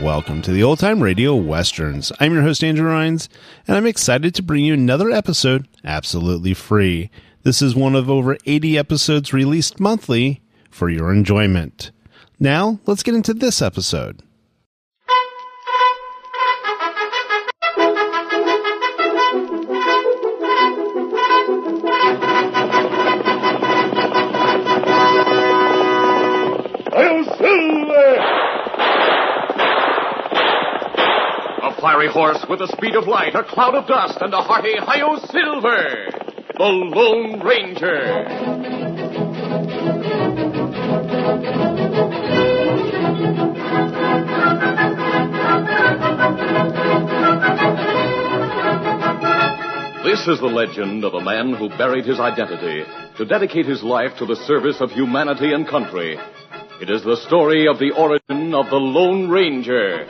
Welcome to the Old Time Radio Westerns. I'm your host, Andrew Rhynes, and I'm excited to bring you another episode absolutely free. This is one of over 80 episodes released monthly for your enjoyment. Now, let's get into this episode. Fiery horse with the speed of light, a cloud of dust, and a hearty hi-yo silver, the Lone Ranger. This is the legend of a man who buried his identity to dedicate his life to the service of humanity and country. It is the story of the origin of the Lone Ranger.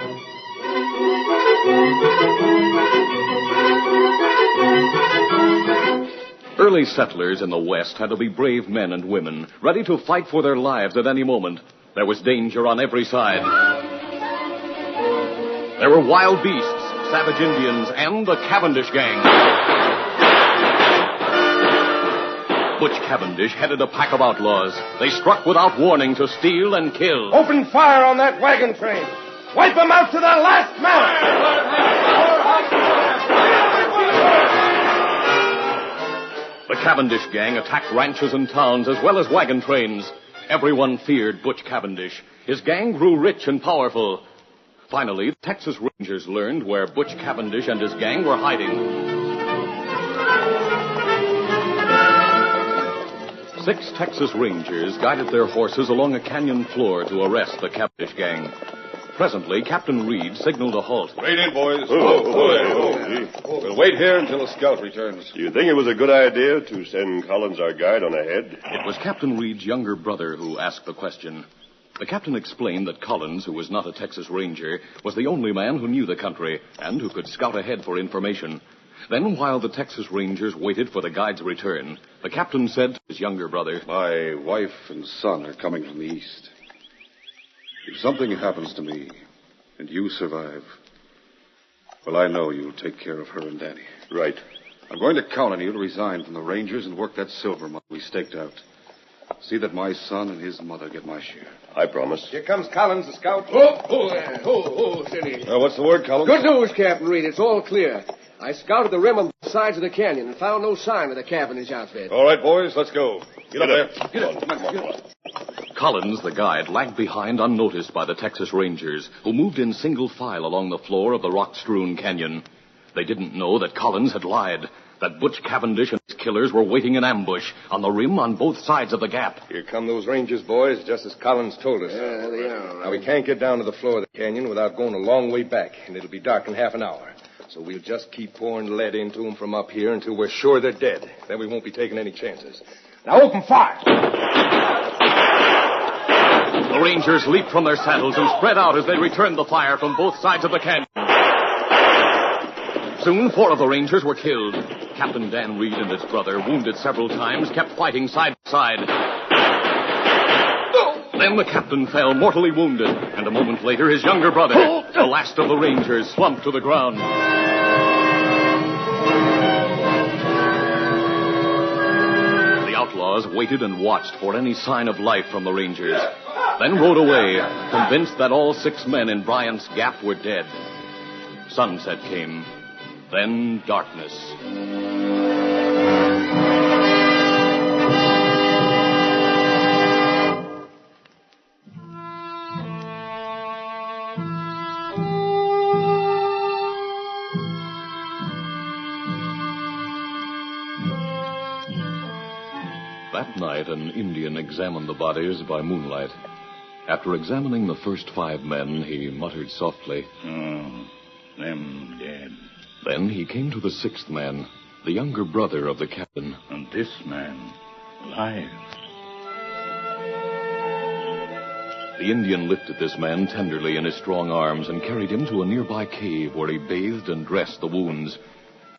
Early settlers in the West had to be brave men and women, ready to fight for their lives at any moment. There was danger on every side. There were wild beasts, savage Indians, and the Cavendish gang. Butch Cavendish headed a pack of outlaws. They struck without warning to steal and kill. Open fire on that wagon train! Wipe them out to the last man! The Cavendish gang attacked ranches and towns as well as wagon trains. Everyone feared Butch Cavendish. His gang grew rich and powerful. Finally, the Texas Rangers learned where Butch Cavendish and his gang were hiding. 6 Texas Rangers guided their horses along a canyon floor to arrest the Cavendish gang. Presently, Captain Reed signaled a halt. Wait in, boys. We'll wait here until a scout returns. Do you think it was a good idea to send Collins, our guide, on ahead? It was Captain Reed's younger brother who asked the question. The captain explained that Collins, who was not a Texas Ranger, was the only man who knew the country and who could scout ahead for information. Then, while the Texas Rangers waited for the guide's return, the captain said to his younger brother, My wife and son are coming from the east. If something happens to me, and you survive, well, I know you'll take care of her and Danny. Right. I'm going to count on you to resign from the Rangers and work that silver mine we staked out. See that my son and his mother get my share. I promise. Here comes Collins, the scout. Steady. What's the word, Collins? Good news, Captain Reed. It's all clear. I scouted the rim on both sides of the canyon and found no sign of the Cavendish outfit. All right, boys, let's go. Get up there. Get up. Come on. Collins, the guide, lagged behind unnoticed by the Texas Rangers, who moved in single file along the floor of the rock-strewn canyon. They didn't know that Collins had lied, that Butch Cavendish and his killers were waiting in ambush on the rim on both sides of the gap. Here come those Rangers, boys, just as Collins told us. Yeah, they are. Now, we can't get down to the floor of the canyon without going a long way back, and it'll be dark in half an hour. So we'll just keep pouring lead into them from up here until we're sure they're dead. Then we won't be taking any chances. Now open fire! The Rangers leaped from their saddles and spread out as they returned the fire from both sides of the canyon. Soon, 4 of the Rangers were killed. Captain Dan Reed and his brother, wounded several times, kept fighting side by side. Then the captain fell mortally wounded, and a moment later his younger brother, the last of the Rangers, slumped to the ground. The outlaws waited and watched for any sign of life from the Rangers, then rode away, convinced that all 6 men in Bryant's Gap were dead. Sunset came, then darkness. That night, an Indian examined the bodies by moonlight. After examining the first 5 men, he muttered softly, Them dead. Then he came to the 6th man, the younger brother of the captain. And this man, alive. The Indian lifted this man tenderly in his strong arms and carried him to a nearby cave where he bathed and dressed the wounds.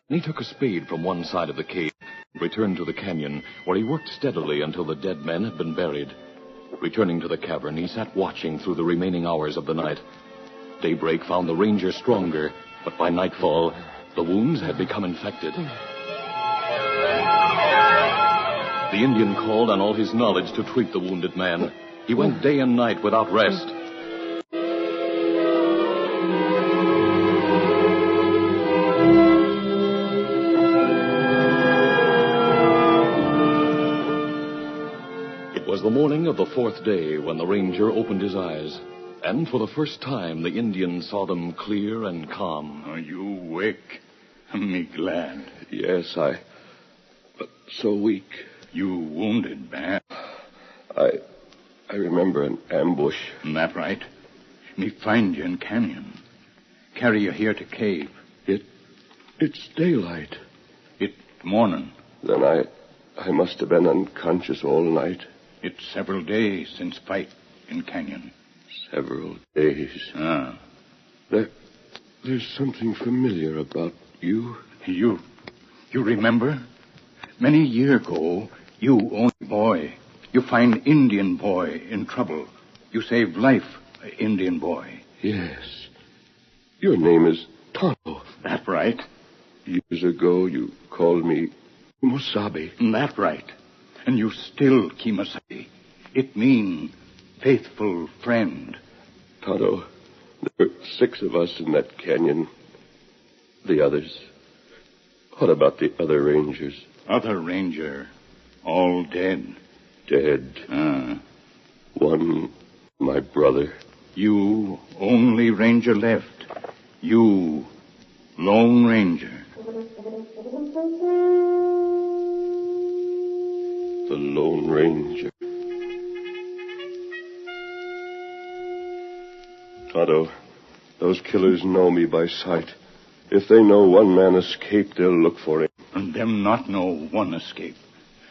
He took a spade from one side of the cave and returned to the canyon, where he worked steadily until the dead men had been buried. Returning to the cavern, he sat watching through the remaining hours of the night. Daybreak found the ranger stronger, but by nightfall, the wounds had become infected. The Indian called on all his knowledge to treat the wounded man. He went day and night without rest. It was the morning of the fourth day when the ranger opened his eyes. And for the first time, the Indian saw them clear and calm. Are you awake? Me glad. Yes, but so weak. You wounded, bad? I remember an ambush. That right? Me find you in canyon. Carry you here to cave. It's daylight. It's morning. Then I must have been unconscious all night. It's several days since fight in canyon. Several days. Ah. There's something familiar about you. You remember? Many years ago, you only boy. You find Indian boy in trouble. You saved life, Indian boy. Yes. Your name is Tonto. That right. Years ago, you called me Musabi. That right. And you still Kimasabi. It mean faithful friend. Tonto, there were 6 of us in that canyon. The others. What about the other rangers? Other ranger. All dead. Dead. Ah. One, my brother. You only ranger left. You, Lone Ranger. The Lone Ranger. Tonto, those killers know me by sight. If they know one man escaped, they'll look for him. And them not know one escape.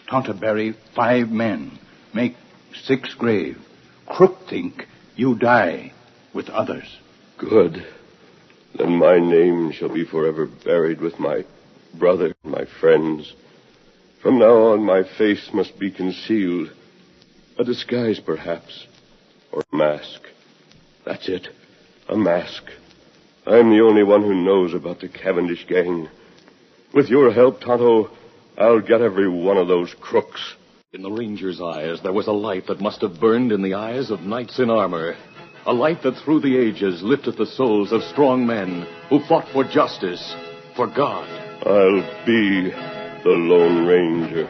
Tonto bury 5 men. Make 6 grave. Crook think you die with others. Good. Then my name shall be forever buried with my brother and my friends. From now on, my face must be concealed. A disguise, perhaps. Or a mask. That's it. A mask. I'm the only one who knows about the Cavendish gang. With your help, Tonto, I'll get every one of those crooks. In the ranger's eyes, there was a light that must have burned in the eyes of knights in armor. A light that through the ages lifted the souls of strong men who fought for justice, for God. I'll be the Lone Ranger.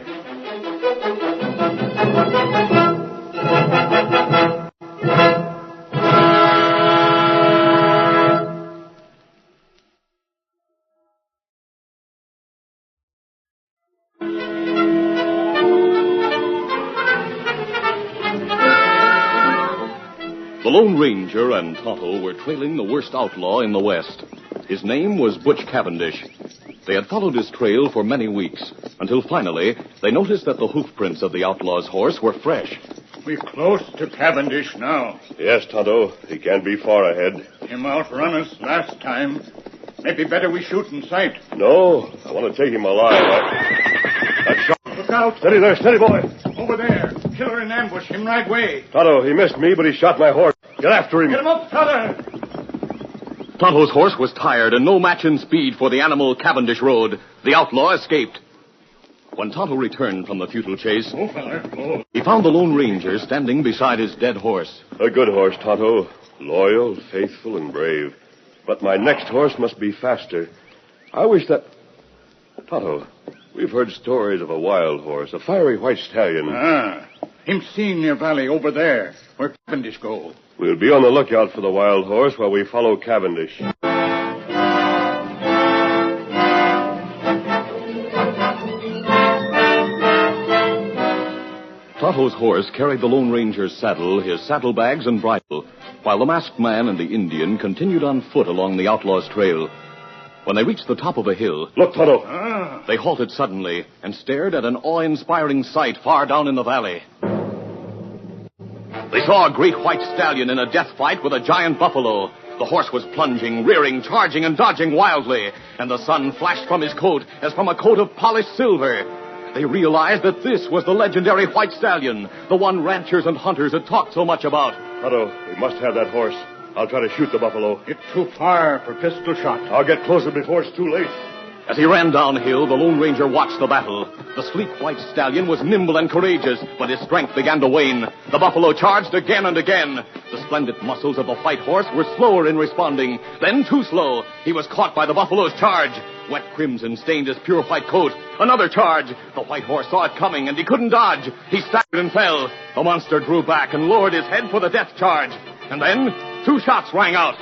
The Lone Ranger and Tonto were trailing the worst outlaw in the West. His name was Butch Cavendish. They had followed his trail for many weeks, until finally they noticed that the hoofprints of the outlaw's horse were fresh. We're close to Cavendish now. Yes, Tonto. He can't be far ahead. Him outrun us last time. Maybe better we shoot in sight. No, I want to take him alive. That shot. Look out. Steady there, steady, boy. Over there. Killer in ambush. Him right way. Tonto, he missed me, but he shot my horse. Get after him. Get him up, Todd. Tonto's horse was tired and no match in speed for the animal Cavendish rode. The outlaw escaped. When Tonto returned from the futile chase, he found the Lone Ranger standing beside his dead horse. A good horse, Tonto. Loyal, faithful, and brave. But my next horse must be faster. I wish that... Tonto, we've heard stories of a wild horse, a fiery white stallion. Ah, him seen near valley over there, where Cavendish go. We'll be on the lookout for the wild horse while we follow Cavendish. Tonto's horse carried the Lone Ranger's saddle, his saddlebags, and bridle, while the masked man and the Indian continued on foot along the outlaw's trail. When they reached the top of a hill... Look, Tonto! They halted suddenly and stared at an awe-inspiring sight far down in the valley. They saw a great white stallion in a death fight with a giant buffalo. The horse was plunging, rearing, charging, and dodging wildly, and the sun flashed from his coat as from a coat of polished silver. They realized that this was the legendary white stallion, the one ranchers and hunters had talked so much about. Tonto, we must have that horse. I'll try to shoot the buffalo. It's too far for pistol shot. I'll get closer before it's too late. As he ran downhill, the Lone Ranger watched the battle. The sleek white stallion was nimble and courageous, but his strength began to wane. The buffalo charged again and again. The splendid muscles of the white horse were slower in responding, then too slow. He was caught by the buffalo's charge. Wet crimson stained his pure white coat. Another charge. The white horse saw it coming, and he couldn't dodge. He staggered and fell. The monster drew back and lowered his head for the death charge. And then 2 shots rang out.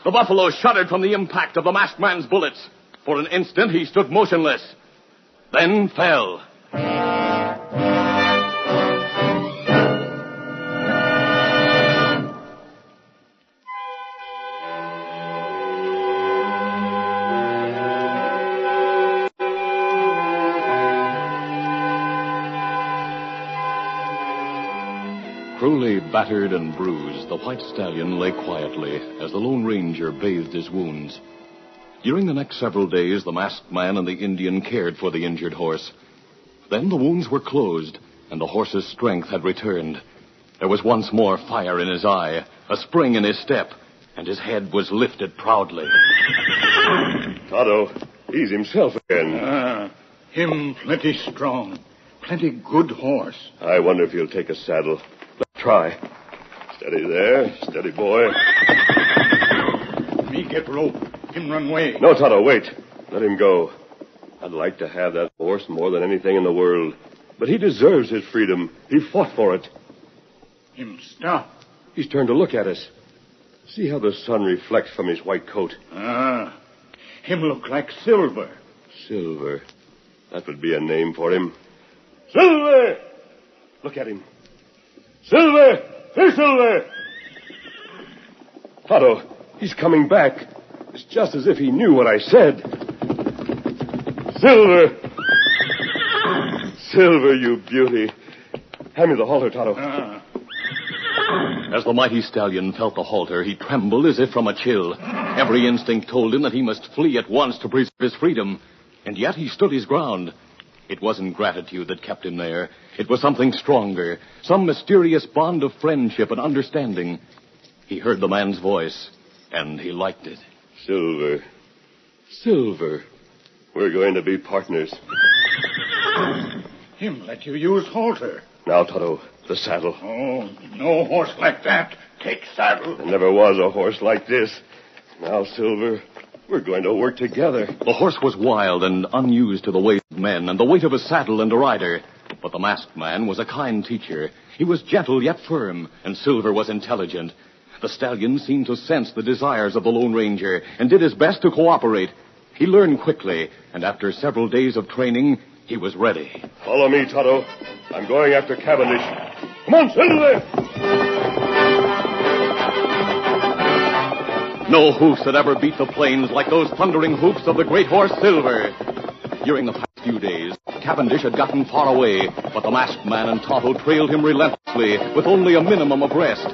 The buffalo shuddered from the impact of the masked man's bullets. For an instant, he stood motionless, then fell. Cruelly battered and bruised, the white stallion lay quietly as the Lone Ranger bathed his wounds. During the next several days, the masked man and the Indian cared for the injured horse. Then the wounds were closed, and the horse's strength had returned. There was once more fire in his eye, a spring in his step, and his head was lifted proudly. Tonto, he's himself again. Him plenty strong. Plenty good horse. I wonder if he'll take a saddle. Let's try. Steady there. Steady, boy. Me get rope. Him run away. No, Tonto, wait. Let him go. I'd like to have that horse more than anything in the world. But he deserves his freedom. He fought for it. Him stop. He's turned to look at us. See how the sun reflects from his white coat. Him look like Silver. Silver. That would be a name for him. Silver! Look at him. Silver! Hey, Silver! Tonto, he's coming back. It's just as if he knew what I said. Silver! Silver, you beauty. Hand me the halter, Tonto. As the mighty stallion felt the halter, he trembled as if from a chill. Every instinct told him that he must flee at once to preserve his freedom. And yet he stood his ground. It wasn't gratitude that kept him there. It was something stronger, some mysterious bond of friendship and understanding. He heard the man's voice, and he liked it. Silver. Silver. We're going to be partners. Him let you use halter. Now, Tonto, the saddle. Oh, no horse like that. Take saddle. There never was a horse like this. Now, Silver, we're going to work together. The horse was wild and unused to the ways of men and the weight of a saddle and a rider. But the masked man was a kind teacher. He was gentle yet firm, and Silver was intelligent. The stallion seemed to sense the desires of the Lone Ranger and did his best to cooperate. He learned quickly, and after several days of training, he was ready. Follow me, Tonto. I'm going after Cavendish. Come on, Silver! No hoofs had ever beat the plains like those thundering hoofs of the great horse Silver. During the past few days, Cavendish had gotten far away, but the masked man and Tonto trailed him relentlessly with only a minimum of rest.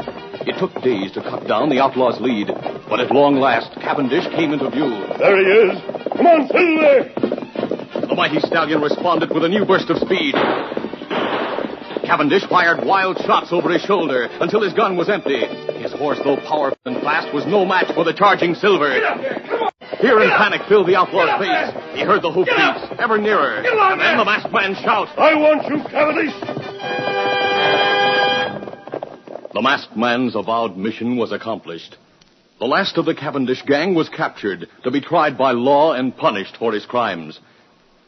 It took days to cut down the outlaw's lead, but at long last, Cavendish came into view. There he is. Come on, Silver! The mighty stallion responded with a new burst of speed. Cavendish fired wild shots over his shoulder until his gun was empty. His horse, though powerful and fast, was no match for the charging Silver. Get up there, come on! Fear and panic filled the outlaw's face. He heard the hoofbeats, ever nearer. And then the masked man shout, I want you, Cavendish! The masked man's avowed mission was accomplished. The last of the Cavendish gang was captured to be tried by law and punished for his crimes.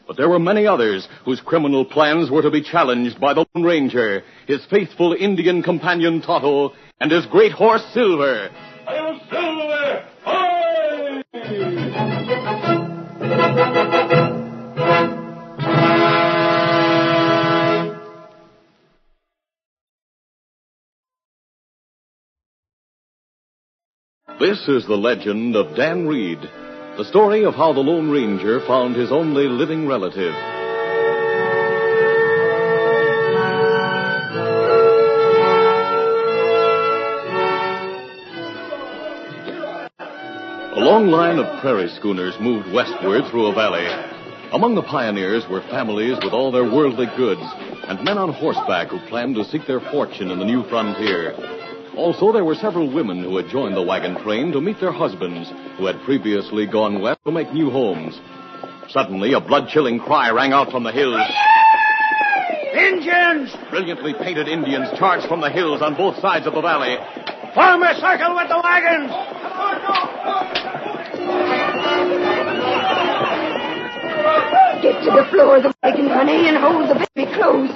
But there were many others whose criminal plans were to be challenged by the Lone Ranger, his faithful Indian companion Tonto, and his great horse Silver. I am Silver! Aye! This is the legend of Dan Reed, the story of how the Lone Ranger found his only living relative. A long line of prairie schooners moved westward through a valley. Among the pioneers were families with all their worldly goods and men on horseback who planned to seek their fortune in the new frontier. Also, there were several women who had joined the wagon train to meet their husbands who had previously gone west to make new homes. Suddenly, a blood-chilling cry rang out from the hills. Indians! Brilliantly painted Indians charged from the hills on both sides of the valley. Form a circle with the wagons! Get to the floor of the wagon, honey, and hold the baby close.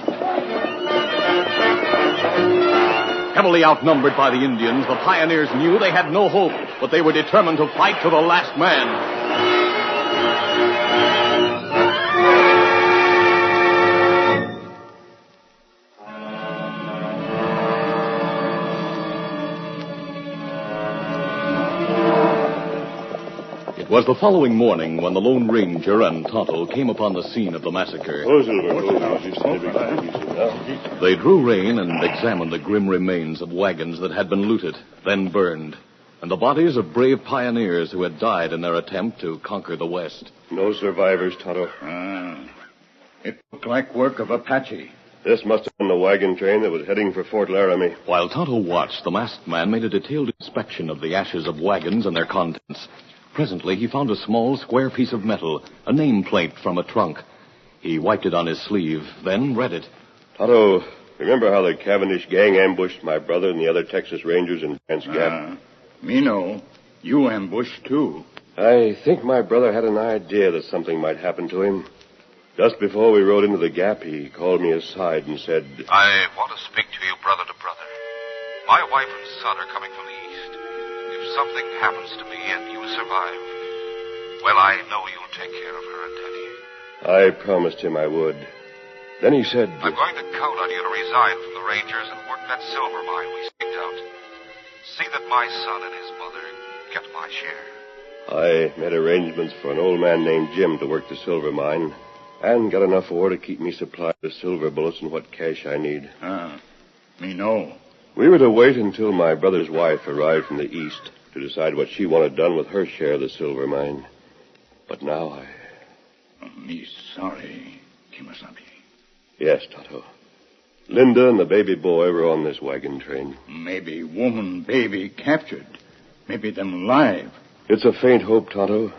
Heavily outnumbered by the Indians, the pioneers knew they had no hope, but they were determined to fight to the last man. It was the following morning when the Lone Ranger and Tonto came upon the scene of the massacre. They drew rein and examined the grim remains of wagons that had been looted, then burned, and the bodies of brave pioneers who had died in their attempt to conquer the West. No survivors, Tonto. It looked like work of Apache. This must have been the wagon train that was heading for Fort Laramie. While Tonto watched, the masked man made a detailed inspection of the ashes of wagons and their contents. Presently, he found a small, square piece of metal, a nameplate from a trunk. He wiped it on his sleeve, then read it. Tonto, remember how the Cavendish gang ambushed my brother and the other Texas Rangers in Grant's Gap? Me know. You ambushed, too. I think my brother had an idea that something might happen to him. Just before we rode into the Gap, he called me aside and said, I want to speak to you brother to brother. My wife and son are coming from the east. If something happens to me and you survive, well, I know you'll take care of her and Daddy. I promised him I would. Then he said, I'm going to count on you to resign from the Rangers and work that silver mine we staked out. See that my son and his mother get my share. I made arrangements for an old man named Jim to work the silver mine and got enough ore to keep me supplied with silver bullets and what cash I need. Me know. We were to wait until my brother's wife arrived from the east to decide what she wanted done with her share of the silver mine. But now Me sorry, Kimasabi. Yes, Tonto. Linda and the baby boy were on this wagon train. Maybe woman, baby captured. Maybe them alive. It's a faint hope, Tonto.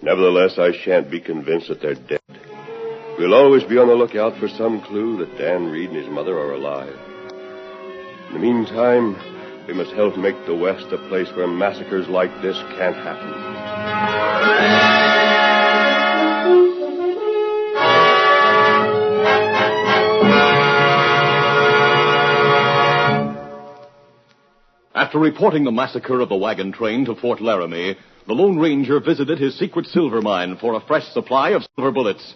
Nevertheless, I shan't be convinced that they're dead. We'll always be on the lookout for some clue that Dan Reed and his mother are alive. In the meantime, we must help make the West a place where massacres like this can't happen. After reporting the massacre of the wagon train to Fort Laramie, the Lone Ranger visited his secret silver mine for a fresh supply of silver bullets.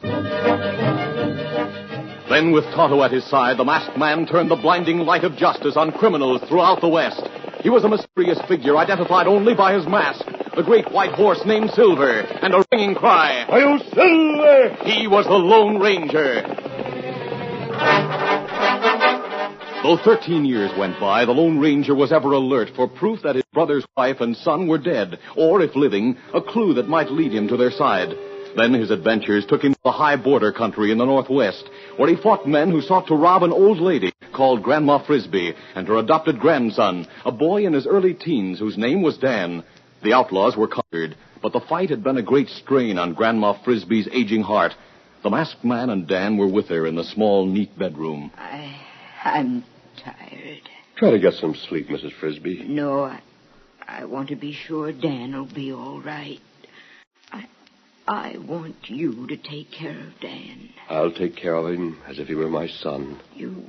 Then, with Tonto at his side, the masked man turned the blinding light of justice on criminals throughout the West. He was a mysterious figure identified only by his mask, the great white horse named Silver, and a ringing cry. Hi-yo, Silver! He was the Lone Ranger. Though 13 years went by, the Lone Ranger was ever alert for proof that his brother's wife and son were dead, or, if living, a clue that might lead him to their side. Then his adventures took him to the high border country in the Northwest, where he fought men who sought to rob an old lady called Grandma Frisbee and her adopted grandson, a boy in his early teens whose name was Dan. The outlaws were conquered, but the fight had been a great strain on Grandma Frisbee's aging heart. The masked man and Dan were with her in the small, neat bedroom. I'm tired. Try to get some sleep, Mrs. Frisbee. No, I want to be sure Dan will be all right. I want you to take care of Dan. I'll take care of him as if he were my son. You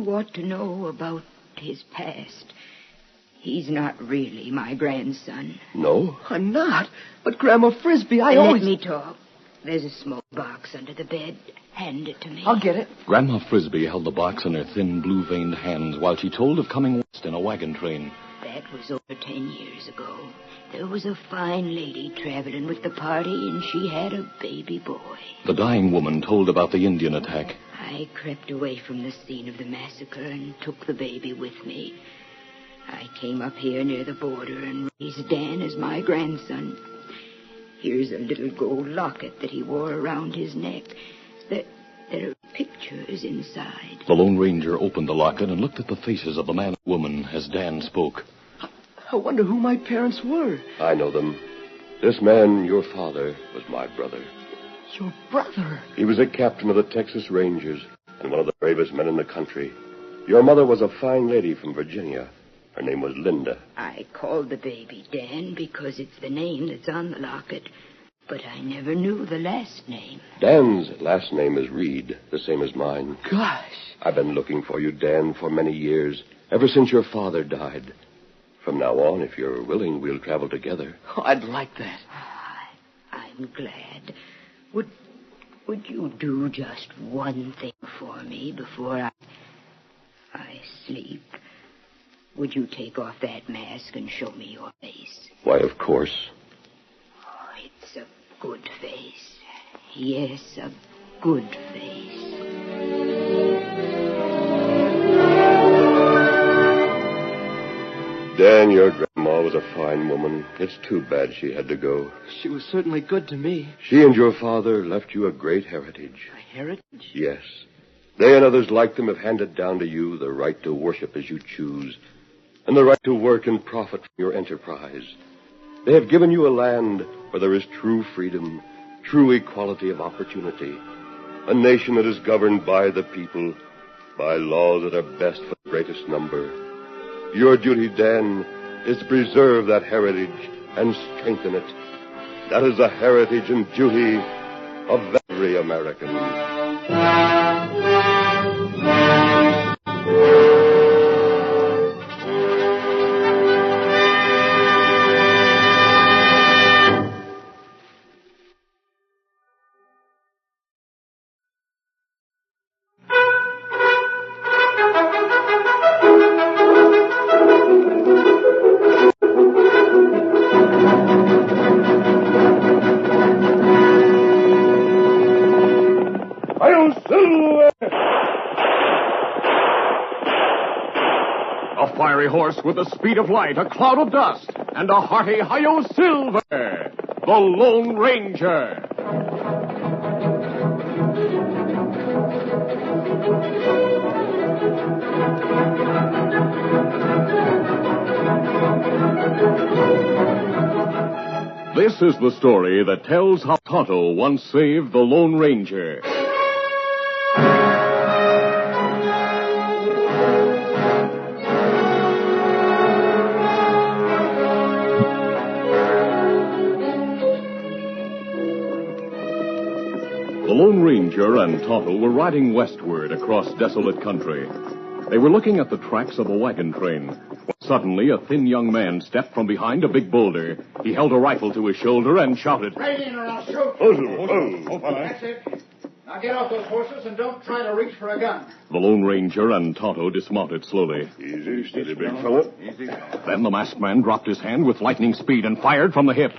ought to know about his past. He's not really my grandson. No? I'm not. But Grandma Frisbee, Let me talk. There's a small box under the bed. Hand it to me. I'll get it. Grandma Frisbee held the box in her thin, blue-veined hands while she told of coming west in a wagon train. That was over 10 years ago. There was a fine lady traveling with the party, and she had a baby boy. The dying woman told about the Indian attack. I crept away from the scene of the massacre and took the baby with me. I came up here near the border and raised raise Dan as my grandson. Here's a little gold locket that he wore around his neck. There are pictures inside. The Lone Ranger opened the locket and looked at the faces of the man and woman as Dan spoke. I wonder who my parents were. I know them. This man, your father, was my brother. Your brother? He was a captain of the Texas Rangers and one of the bravest men in the country. Your mother was a fine lady from Virginia. Her name was Linda. I called the baby Dan because it's the name that's on the locket, but I never knew the last name. Dan's last name is Reed, the same as mine. Gosh. I've been looking for you, Dan, for many years, ever since your father died. From now on, if you're willing, we'll travel together. Oh, I'd like that. I'm glad. Would you do just one thing for me before I sleep? Would you take off that mask and show me your face? Why, of course. Oh, it's a good face. Yes, a good face. Dan, your grandma was a fine woman. It's too bad she had to go. She was certainly good to me. She and your father left you a great heritage. A heritage? Yes. They and others like them have handed down to you the right to worship as you choose, and the right to work and profit from your enterprise. They have given you a land where there is true freedom, true equality of opportunity, a nation that is governed by the people, by laws that are best for the greatest number. Your duty, Dan, is to preserve that heritage and strengthen it. That is the heritage and duty of every American. Horse with the speed of light, a cloud of dust, and a hearty hi-yo silver, the Lone Ranger. This is the story that tells how Tonto once saved the Lone Ranger. The Lone Ranger and Tonto were riding westward across desolate country. They were looking at the tracks of a wagon train when suddenly a thin young man stepped from behind a big boulder. He held a rifle to his shoulder and shouted, Right in or I'll shoot. That's it. Now get off those horses and don't try to reach for a gun. The Lone Ranger and Tonto dismounted slowly. Easy, steady, big fella. Easy. Then the masked man dropped his hand with lightning speed and fired from the hip.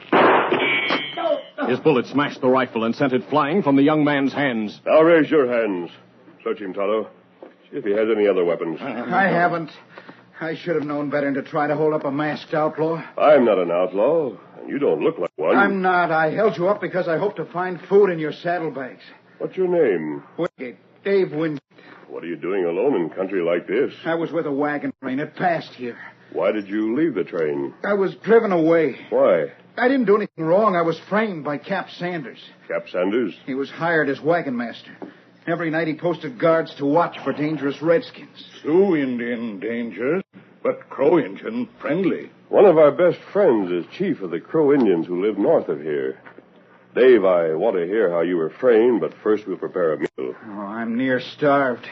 His bullet smashed the rifle and sent it flying from the young man's hands. Now raise your hands. Search him, Tonto. See if he has any other weapons. I haven't. I should have known better than to try to hold up a masked outlaw. I'm not an outlaw, and you don't look like one. I'm not. I held you up because I hoped to find food in your saddlebags. What's your name? Wingate. Dave Wingate. What are you doing alone in country like this? I was with a wagon train. It passed here. Why did you leave the train? I was driven away. Why? I didn't do anything wrong. I was framed by Cap Sanders. Cap Sanders? He was hired as wagon master. Every night he posted guards to watch for dangerous redskins. Sioux Indian dangerous, but Crow Indian friendly. One of our best friends is chief of the Crow Indians who live north of here. Dave, I want to hear how you were framed, but first we'll prepare a meal. Oh, I'm near starved.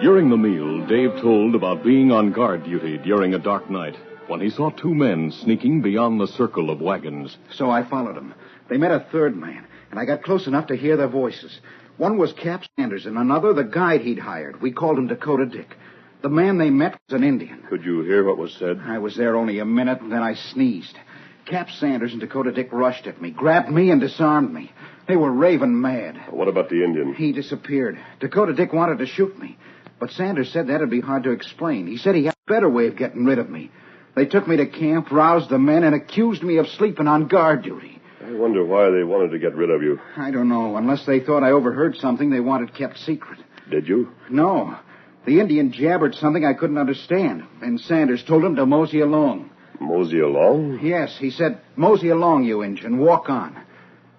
During the meal, Dave told about being on guard duty during a dark night when he saw two men sneaking beyond the circle of wagons. So I followed them. They met a third man, and I got close enough to hear their voices. One was Cap Sanders, and another the guide he'd hired. We called him Dakota Dick. The man they met was an Indian. Could you hear what was said? I was there only a minute, and then I sneezed. Cap Sanders and Dakota Dick rushed at me, grabbed me, and disarmed me. They were raving mad. What about the Indian? He disappeared. Dakota Dick wanted to shoot me. But Sanders said that'd be hard to explain. He said he had a better way of getting rid of me. They took me to camp, roused the men, and accused me of sleeping on guard duty. I wonder why they wanted to get rid of you. I don't know. Unless they thought I overheard something they wanted kept secret. Did you? No. The Indian jabbered something I couldn't understand, and Sanders told him to mosey along. Mosey along? Yes, he said, mosey along, you Injun, walk on.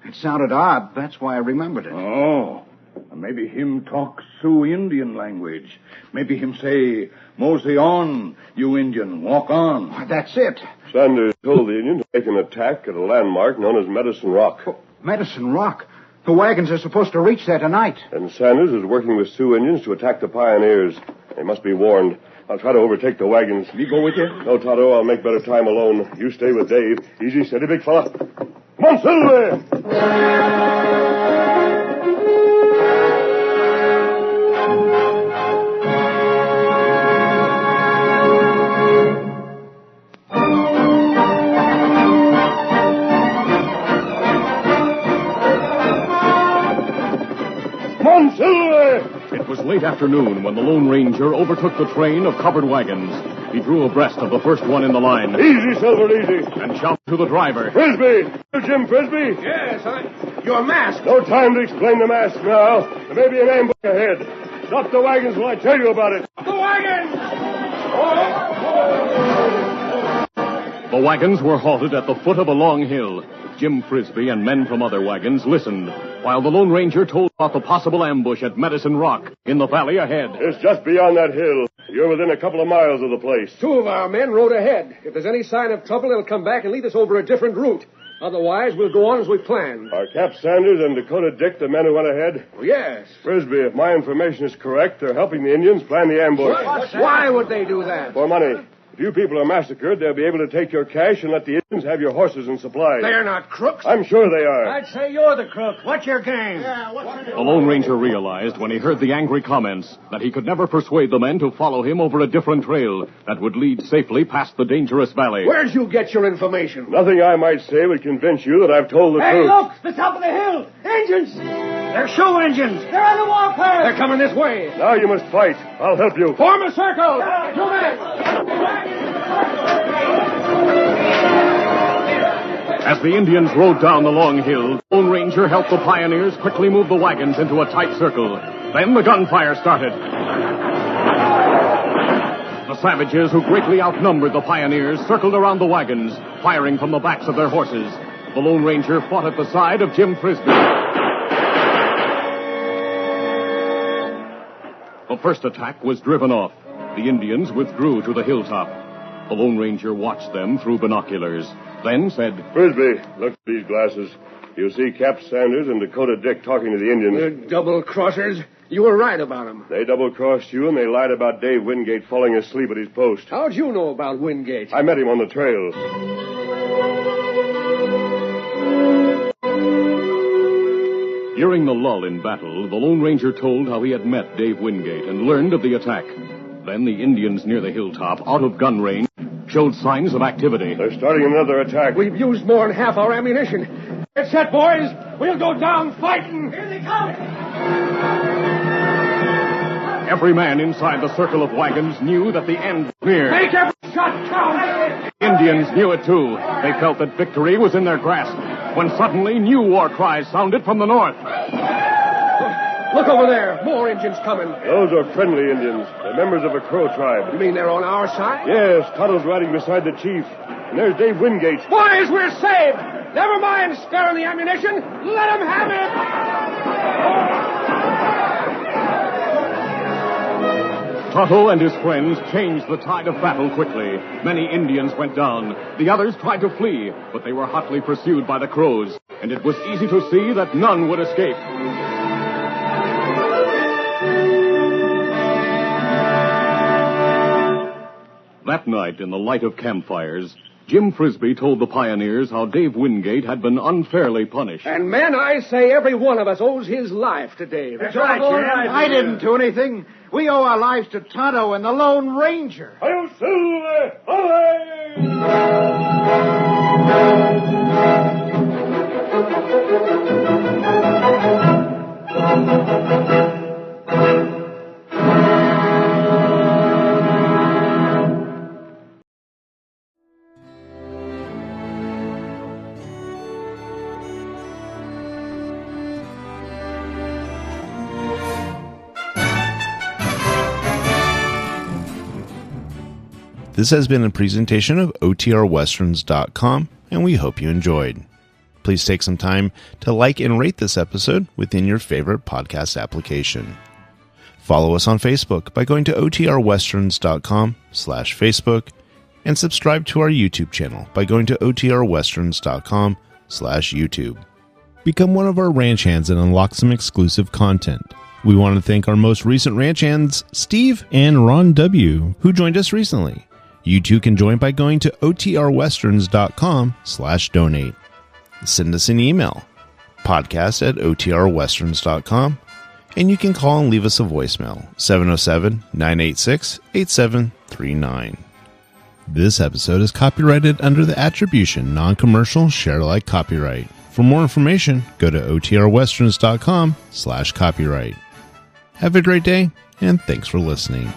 It sounded odd. That's why I remembered it. Oh, maybe him talk Sioux Indian language. Maybe him say, mosey on, you Indian, walk on. Why, that's it. Sanders told the Indian to make an attack at a landmark known as Medicine Rock. Oh, Medicine Rock? The wagons are supposed to reach there tonight. And Sanders is working with Sioux Indians to attack the pioneers. They must be warned. I'll try to overtake the wagons. Me go with you? No, Tonto, I'll make better time alone. You stay with Dave. Easy, steady, big fella. Come on, Silver! It was late afternoon when the Lone Ranger overtook the train of covered wagons. He drew abreast of the first one in the line. Easy, Silver, easy. And shouted to the driver. Frisbee! You Jim Frisbee? Yes, you're masked. No time to explain the mask now. There may be an ambush ahead. Stop the wagons while I tell you about it. The wagons! The wagons were halted at the foot of a long hill. Jim Frisbee and men from other wagons listened, while the Lone Ranger told about the possible ambush at Medicine Rock in the valley ahead. It's just beyond that hill. You're within a couple of miles of the place. 2 of our men rode ahead. If there's any sign of trouble, they'll come back and lead us over a different route. Otherwise, we'll go on as we planned. Are Cap Sanders and Dakota Dick the men who went ahead? Oh, yes. Frisbee, if my information is correct, they're helping the Indians plan the ambush. Why would they do that? For money. If you people are massacred, they'll be able to take your cash and let the Indians have your horses and supplies. They're not crooks. I'm sure they are. I'd say you're the crook. What's your game? The Lone Ranger realized when he heard the angry comments that he could never persuade the men to follow him over a different trail that would lead safely past the dangerous valley. Where'd you get your information? Nothing I might say would convince you that I've told the truth. Hey, look! The top of the hill! Engines! They're show engines! They're on the warpath! They're coming this way! Now you must fight. I'll help you. Form a circle! 2 men! As the Indians rode down the long hill, the Lone Ranger helped the pioneers quickly move the wagons into a tight circle. Then the gunfire started. The savages, who greatly outnumbered the pioneers, circled around the wagons, firing from the backs of their horses. The Lone Ranger fought at the side of Jim Frisbee. The first attack was driven off. The Indians withdrew to the hilltop. The Lone Ranger watched them through binoculars, then said, Frisbee, look at these glasses. You see Cap Sanders and Dakota Dick talking to the Indians. They're double-crossers. You were right about them. They double-crossed you, and they lied about Dave Wingate falling asleep at his post. How'd you know about Wingate? I met him on the trail. During the lull in battle, the Lone Ranger told how he had met Dave Wingate and learned of the attack. Then the Indians near the hilltop, out of gun range, showed signs of activity. They're starting another attack. We've used more than half our ammunition. Get set, boys. We'll go down fighting. Here they come. Every man inside the circle of wagons knew that the end was near. Make every shot count. The Indians knew it, too. They felt that victory was in their grasp, when suddenly new war cries sounded from the north. Look over there. More Indians coming. Those are friendly Indians. They're members of a Crow tribe. You mean they're on our side? Yes, Tonto's riding beside the chief. And there's Dave Wingate. Boys, we're saved. Never mind sparing the ammunition. Let them have it. Tonto and his friends changed the tide of battle quickly. Many Indians went down. The others tried to flee, but they were hotly pursued by the Crows, and it was easy to see that none would escape. That night, in the light of campfires, Jim Frisbee told the pioneers how Dave Wingate had been unfairly punished. And, men, I say every one of us owes his life to Dave. That's right, Jim. I didn't do anything. We owe our lives to Tonto and the Lone Ranger. Hail Silver! Away! This has been a presentation of OTRWesterns.com, and we hope you enjoyed. Please take some time to like and rate this episode within your favorite podcast application. Follow us on Facebook by going to OTRWesterns.com/Facebook, and subscribe to our YouTube channel by going to OTRWesterns.com/YouTube. Become one of our ranch hands and unlock some exclusive content. We want to thank our most recent ranch hands, Steve and Ron W., who joined us recently. You too can join by going to OTRWesterns.com/donate. Send us an email, podcast@OTRWesterns.com, and you can call and leave us a voicemail, 707-986-8739. This episode is copyrighted under the attribution non-commercial share-alike copyright. For more information, go to OTRWesterns.com/copyright. Have a great day, and thanks for listening.